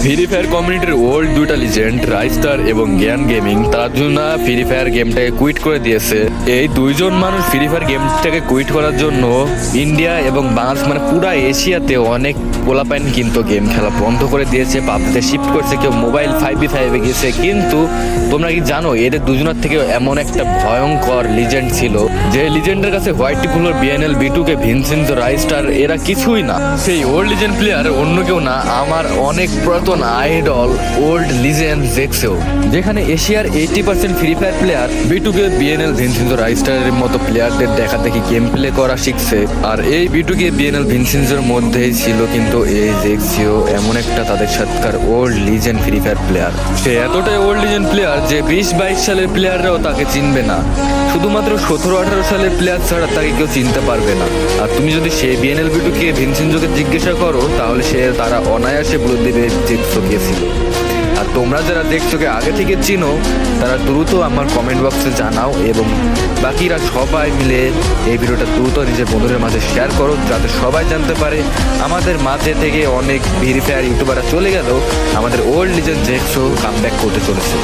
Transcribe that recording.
Free fire কমিউনিটির old দুইটা legend রাইস্টার এবং জ্ঞান গেমিং তারা দুজনা ফ্রি ফায়ার গেমটাকে কুইট করে দিয়েছে। এই দুইজন মানুষ ফ্রি ফায়ার গেমটাকে কুইট করার জন্য ইন্ডিয়া এবং বাংলাদেশ মানে পুরা এশিয়াতে অনেক পোলাপাইন কিন্তু গেম খেলা বন্ধ করে দিয়েছে, পাবজিতে শিফট করছে, কেউ মোবাইল 5v5 গেছে। কিন্তু তোমরা কি জানো এদের দুজনের থেকে এমন একটা ভয়ঙ্কর লিজেন্ড ছিল যে লিজেন্ডের কাছে হোয়াইট ফুলার বিএনএল বিটুকে ভিনসেন্টো রাইস্টার এরা কিছুই না। সেই ওল্ড লিজেন্ড প্লেয়ার অন্য কেউ না, আমার অনেক পুরাতন আইডল ওল্ড লিজেন্ড জেক্সেও, যেখানে এশিয়ার 80% ফ্রি ফায়ার প্লেয়ার বিটুকে বিএনএল ভিনসেন্টো রাইস্টারের মতো প্লেয়ারদের দেখা দেখি গেম প্লে করা শিখছে। আর এই বিটুকে বিএনএল ভিনসেন্টোর মধ্যেই ছিল কিন্তু এই জেক্সিও এমন একটা তাদের সাথকার old legend Free Fire player. সে এতটাই ওল্ড লিজেন্ড প্লেয়ার যে 20-22 সালের প্লেয়াররাও তাকে চিনবে না, শুধুমাত্র 17-18 সালের প্লেয়ার ছাড়া তাকে কেউ চিনতে পারবে না। আর তুমি যদি সেই বিএনএল বিটুকে ভিনসেন্টোকে জিজ্ঞাসা করো তাহলে তারা অনায়াসে বলে দেবে জেক্সো গিয়েছিল। আর তোমরা যারা জেক্সোকে আগে থেকে চিনো তারা দ্রুত আমার কমেন্ট বক্সে জানাও এবং বাকিরা সবাই মিলে এই ভিডিওটা দ্রুত নিজের বন্ধুদের মাঝে শেয়ার করো, যাতে সবাই জানতে পারে আমাদের মাঝে থেকে অনেক ফ্রি ফায়ার ইউটিউবাররা চলে গেল, আমাদের ওল্ড লিজেন্ড জেক্সো কামব্যাক করতে চলেছে।